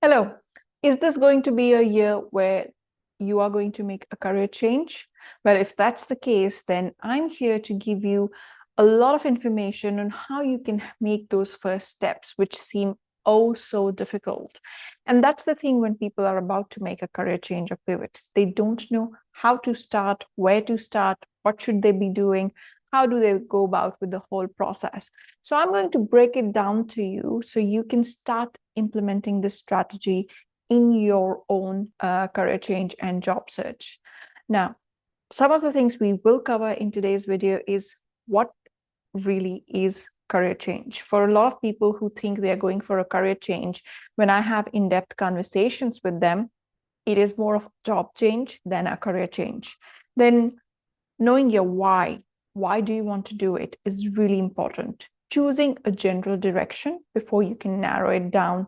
Hello. Is this going to be a year where you are going to make a career change? Well, if that's the case, then I'm here to give you a lot of information on how you can make those first steps, which seem oh so difficult. And that's the thing when people are about to make a career change or pivot. They don't know how to start, where to start, what should they be doing, how do they go about with the whole process. So I'm going to break it down to you so you can start implementing this strategy in your own career change and job search. Now, some of the things we will cover in today's video is what really is career change. For a lot of people who think they are going for a career change, when I have in-depth conversations with them, it is more of a job change than a career change. Then knowing your why do you want to do it, is really important. Choosing a general direction before you can narrow it down.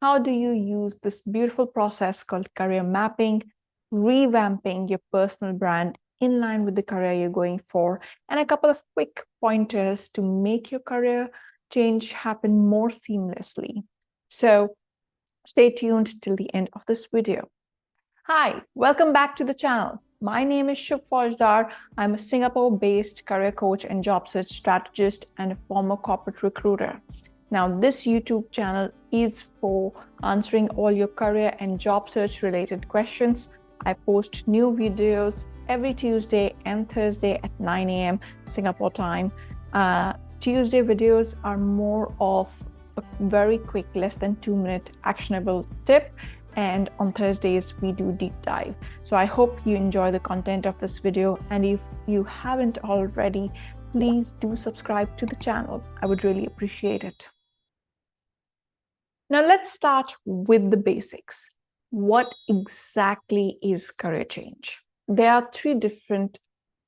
How do you use this beautiful process called career mapping, revamping your personal brand in line with the career you're going for, and a couple of quick pointers to make your career change happen more seamlessly. So stay tuned till the end of this video. Hi, welcome back to the channel. My name is Shub Faujdar. I'm a Singapore-based career coach and job search strategist and a former corporate recruiter. Now, this YouTube channel is for answering all your career and job search related questions. I post new videos every Tuesday and Thursday at 9 a.m. Singapore time. Tuesday videos are more of a very quick, less than 2-minute actionable tip. And on Thursdays, we do deep dive. So I hope you enjoy the content of this video. And if you haven't already, please do subscribe to the channel. I would really appreciate it. Now let's start with the basics. What exactly is career change? There are 3 different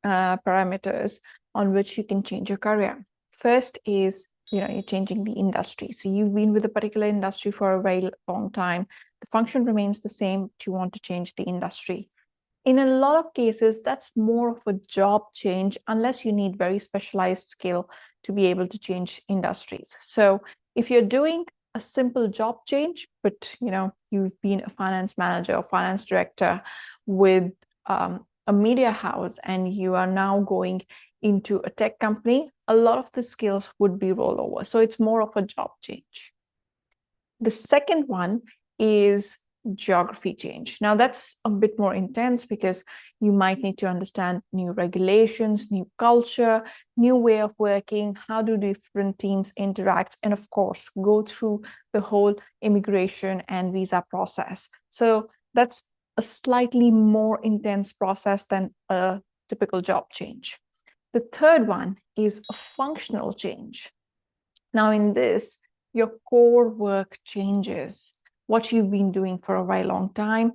parameters on which you can change your career. First is, you're changing the industry. So you've been with a particular industry for a very long time. The function remains the same, but you want to change the industry. In a lot of cases, that's more of a job change, unless you need very specialized skill to be able to change industries. So if you're doing a simple job change, but you've been a finance manager or finance director with a media house and you are now going into a tech company, a lot of the skills would be rollover. So it's more of a job change. The second one is geography change. Now that's a bit more intense because you might need to understand new regulations, new culture, new way of working, how do different teams interact, and of course, go through the whole immigration and visa process. So that's a slightly more intense process than a typical job change. The third one is a functional change. Now in this, your core work changes. What you've been doing for a very long time,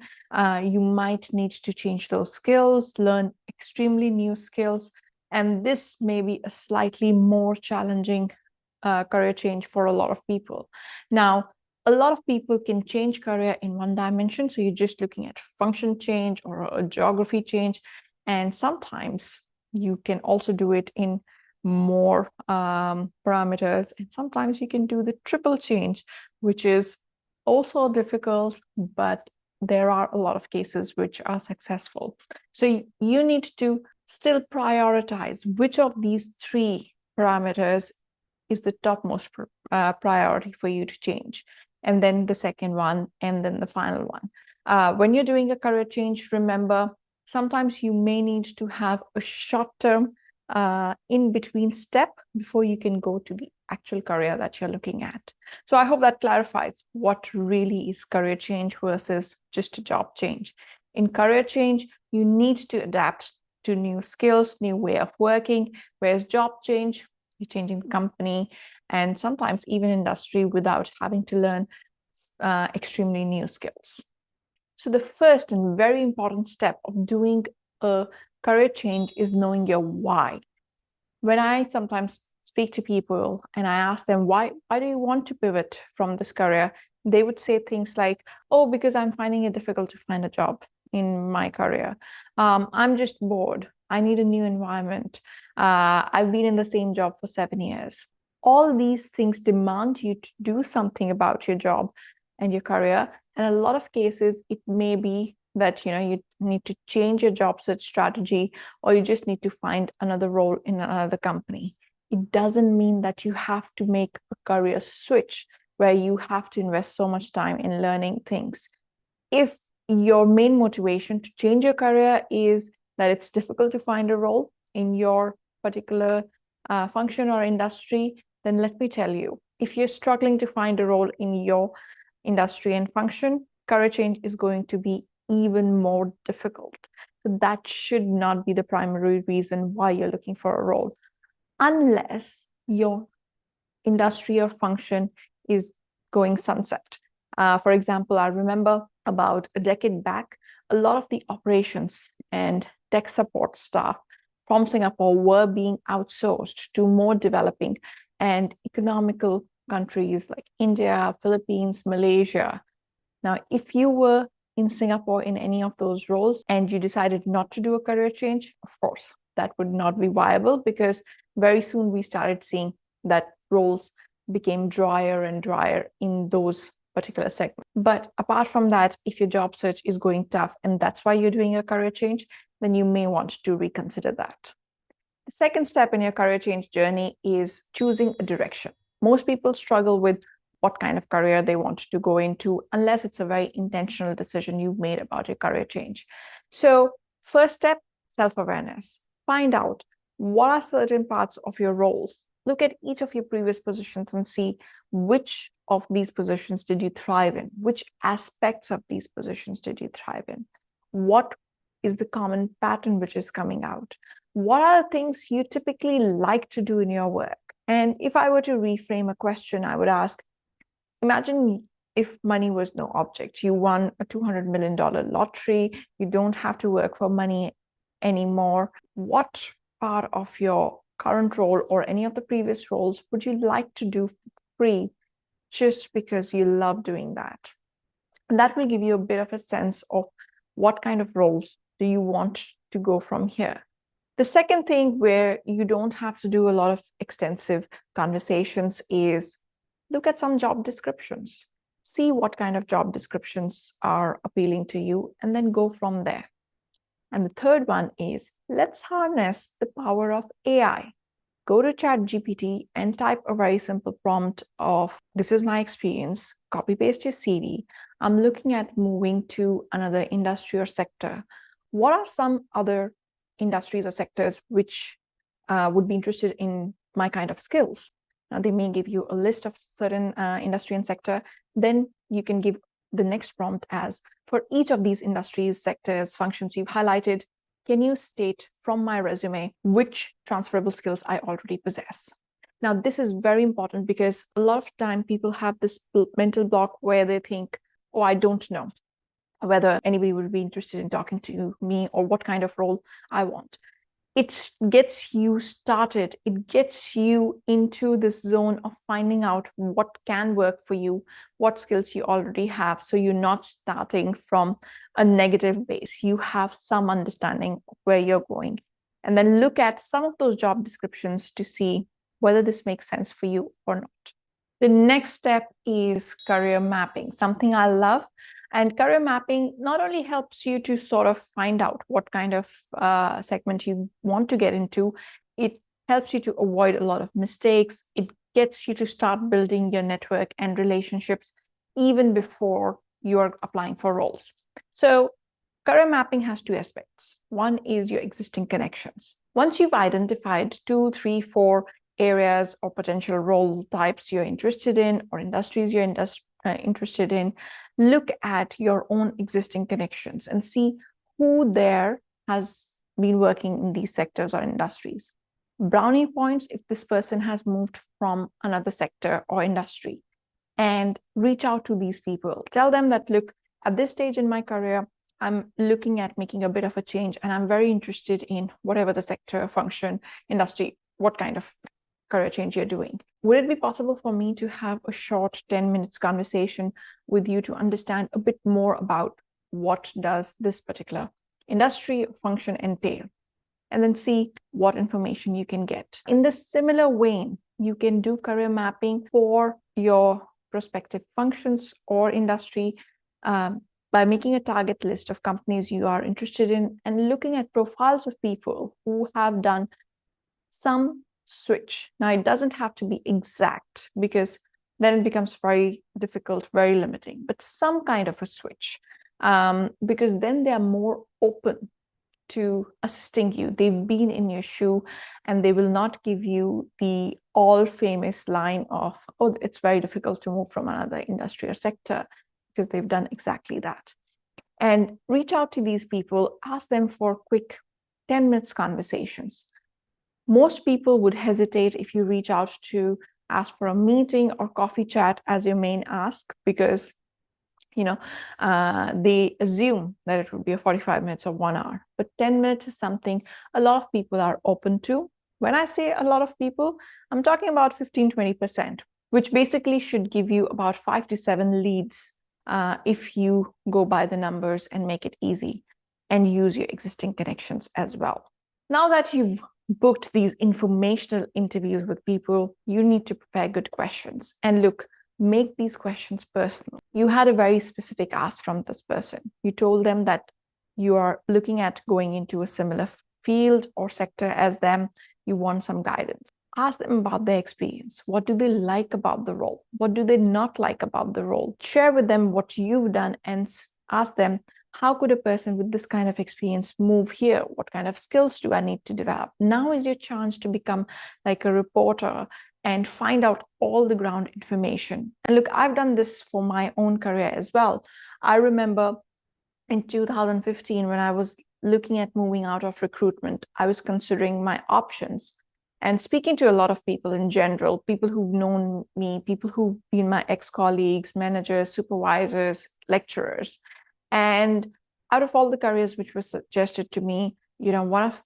you might need to change those skills, learn extremely new skills, and this may be a slightly more challenging career change for a lot of people. Now, a lot of people can change career in one dimension, so you're just looking at function change or a geography change, and sometimes you can also do it in more parameters, and sometimes you can do the triple change, which is also difficult, but there are a lot of cases which are successful. So you need to still prioritize which of these 3 parameters is the topmost priority for you to change, and then the second one, and then the final one. When you're doing a career change, remember, sometimes you may need to have a short-term in-between step before you can go to the actual career that you're looking at. So I hope that clarifies what really is career change versus just a job change. In career change, you need to adapt to new skills, new way of working, whereas job change, you're changing the company and sometimes even industry without having to learn extremely new skills. So the first and very important step of doing a career change is knowing your why. When I sometimes speak to people and I ask them, why do you want to pivot from this career? They would say things like, oh, because I'm finding it difficult to find a job in my career. I'm just bored. I need a new environment. I've been in the same job for 7 years. All these things demand you to do something about your job. and your career. And a lot of cases, it may be that you need to change your job search strategy, or you just need to find another role in another company. It doesn't mean that you have to make a career switch where you have to invest so much time in learning things. If your main motivation to change your career is that it's difficult to find a role in your particular function or industry, then let me tell you, if you're struggling to find a role in your industry and function, career change is going to be even more difficult. So that should not be the primary reason why you're looking for a role, unless your industry or function is going sunset. For example, I remember about a decade back, a lot of the operations and tech support staff from Singapore were being outsourced to more developing and economical countries like India, Philippines, Malaysia. Now, if you were in Singapore in any of those roles and you decided not to do a career change, of course, that would not be viable, because very soon we started seeing that roles became drier and drier in those particular segments. But apart from that, if your job search is going tough and that's why you're doing a career change, then you may want to reconsider that. The second step in your career change journey is choosing a direction. Most people struggle with what kind of career they want to go into, unless it's a very intentional decision you've made about your career change. So first step, self-awareness. Find out what are certain parts of your roles. Look at each of your previous positions and see which of these positions did you thrive in? Which aspects of these positions did you thrive in? What is the common pattern which is coming out? What are the things you typically like to do in your work? And if I were to reframe a question, I would ask, imagine if money was no object. You won a $200 million lottery. You don't have to work for money anymore. What part of your current role or any of the previous roles would you like to do for free just because you love doing that? And that will give you a bit of a sense of what kind of roles do you want to go from here. The second thing, where you don't have to do a lot of extensive conversations, is look at some job descriptions. See what kind of job descriptions are appealing to you, and then go from there. And the third one is, let's harness the power of AI. Go to ChatGPT and type a very simple prompt of, this is my experience, copy paste your CV. I'm looking at moving to another industry or sector. What are some other industries or sectors which would be interested in my kind of skills? Now, they may give you a list of certain industry and sector. Then you can give the next prompt as, for each of these industries, sectors, functions you've highlighted, can you state from my resume which transferable skills I already possess? Now, this is very important, because a lot of time people have this mental block where they think, oh, I don't know whether anybody would be interested in talking to me or what kind of role I want. It gets you started. It gets you into this zone of finding out what can work for you, what skills you already have. So you're not starting from a negative base. You have some understanding of where you're going. And then look at some of those job descriptions to see whether this makes sense for you or not. The next step is career mapping, something I love. And career mapping not only helps you to sort of find out what kind of segment you want to get into, it helps you to avoid a lot of mistakes. It gets you to start building your network and relationships even before you're applying for roles. So career mapping has two aspects. One is your existing connections. Once you've identified 2, 3, 4 areas or potential role types you're interested in, or industries you're interested in, look at your own existing connections and see who there has been working in these sectors or industries. Brownie points if this person has moved from another sector or industry, and reach out to these people. Tell them that, look, at this stage in my career, I'm looking at making a bit of a change, and I'm very interested in whatever the sector, function, industry, what kind of career change you're doing. Would it be possible for me to have a short 10 minutes conversation with you to understand a bit more about what does this particular industry function entail? And then see what information you can get. In this similar vein, you can do career mapping for your prospective functions or industry by making a target list of companies you are interested in and looking at profiles of people who have done some switch. Now, it doesn't have to be exact because then it becomes very difficult, very limiting, but some kind of a switch, because then they are more open to assisting you. They've been in your shoe and they will not give you the all famous line of, oh, it's very difficult to move from another industry or sector, because they've done exactly that. And reach out to these people, ask them for quick 10 minutes conversations. Most people would hesitate if you reach out to ask for a meeting or coffee chat as your main ask, because they assume that it would be a 45 minutes or 1 hour. But 10 minutes is something a lot of people are open to. When I say a lot of people, I'm talking about 15-20%, which basically should give you about 5 to 7 leads if you go by the numbers and make it easy and use your existing connections as well. Now that you've booked these informational interviews with people, you need to prepare good questions. And look, make these questions personal. You had a very specific ask from this person. You told them that you are looking at going into a similar field or sector as them. You want some guidance. Ask them about their experience. What do they like about the role? What do they not like about the role? Share with them what you've done and ask them, how could a person with this kind of experience move here? What kind of skills do I need to develop? Now is your chance to become like a reporter and find out all the ground information. And look, I've done this for my own career as well. I remember in 2015, when I was looking at moving out of recruitment, I was considering my options and speaking to a lot of people in general, people who've known me, people who've been my ex-colleagues, managers, supervisors, lecturers. And out of all the careers which were suggested to me, one of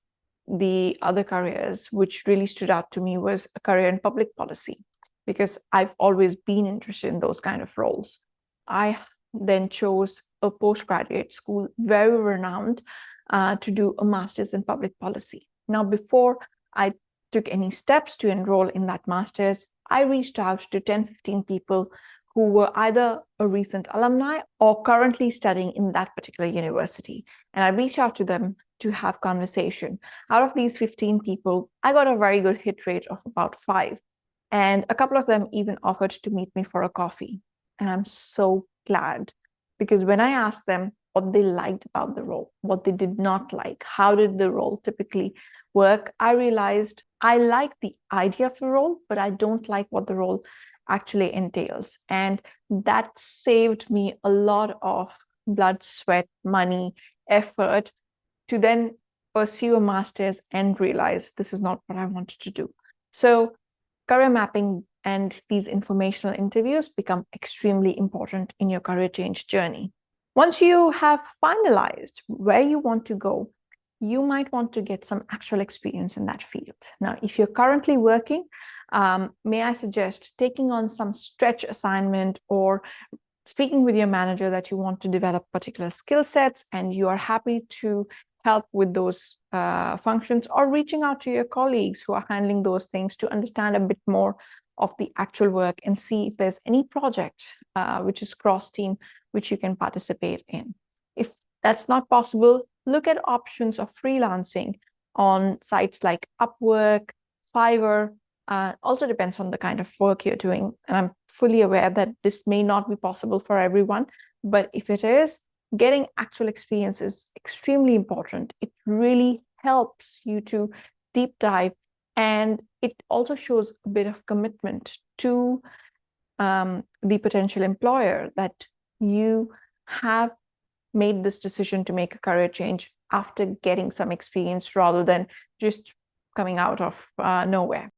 the other careers which really stood out to me was a career in public policy, because I've always been interested in those kind of roles. I then chose a postgraduate school, very renowned, to do a master's in public policy. Now, before I took any steps to enroll in that master's, I reached out to 10-15 people who were either a recent alumni or currently studying in that particular university. And I reached out to them to have conversation. Out of these 15 people, I got a very good hit rate of about 5. And a couple of them even offered to meet me for a coffee. And I'm so glad, because when I asked them what they liked about the role, what they did not like, how did the role typically work, I realized I like the idea of the role, but I don't like what the role actually entails. And that saved me a lot of blood, sweat, money, effort to then pursue a master's and realize this is not what I wanted to do. So career mapping and these informational interviews become extremely important in your career change journey. Once you have finalized where you want to go, you might want to get some actual experience in that field. Now, if you're currently working, may I suggest taking on some stretch assignment or speaking with your manager that you want to develop particular skill sets and you are happy to help with those functions, or reaching out to your colleagues who are handling those things to understand a bit more of the actual work and see if there's any project which is cross-team which you can participate in. If that's not possible, look at options of freelancing on sites like Upwork, Fiverr. Also depends on the kind of work you're doing. And I'm fully aware that this may not be possible for everyone, but if it is, getting actual experience is extremely important. It really helps you to deep dive, and it also shows a bit of commitment to the potential employer that you have made this decision to make a career change after getting some experience rather than just coming out of nowhere.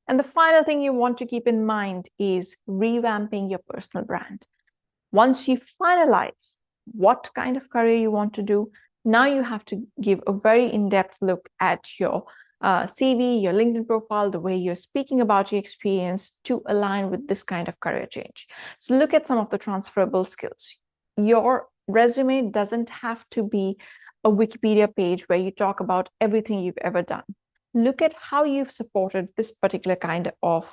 And the final thing you want to keep in mind is revamping your personal brand. Once you finalize what kind of career you want to do, now you have to give a very in-depth look at your CV, your LinkedIn profile, the way you're speaking about your experience to align with this kind of career change. So look at some of the transferable skills. Your resume doesn't have to be a Wikipedia page where you talk about everything you've ever done. look at how you've supported this particular kind of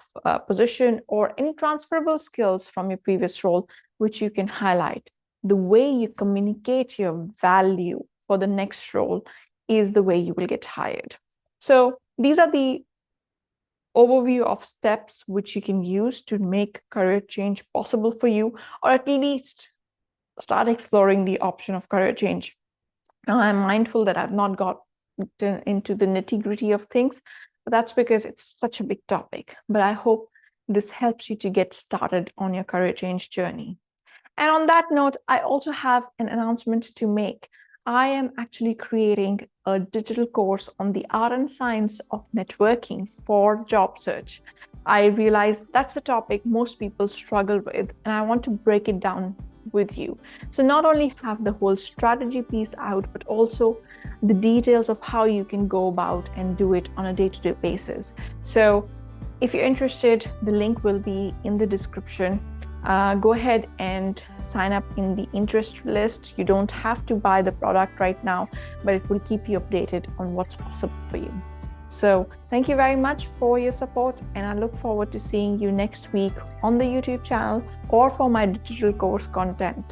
position or any transferable skills from your previous role, which you can highlight. The way you communicate your value for the next role is the way you will get hired. So these are the overview of steps which you can use to make career change possible for you, or at least start exploring the option of career change. Now, I'm mindful that I've not got into the nitty-gritty of things, but that's because it's such a big topic. But I hope this helps you to get started on your career change journey. And on that note, I also have an announcement to make. I am actually creating a digital course on the art and science of networking for job search. I realize that's a topic most people struggle with, and I want to break it down with you. So not only have the whole strategy piece out, but also the details of how you can go about and do it on a day-to-day basis. So if you're interested, the link will be in the description. Go ahead and sign up in the interest list. You don't have to buy the product right now, but it will keep you updated on what's possible for you. So thank you very much for your support, and I look forward to seeing you next week on the YouTube channel or for my digital course content.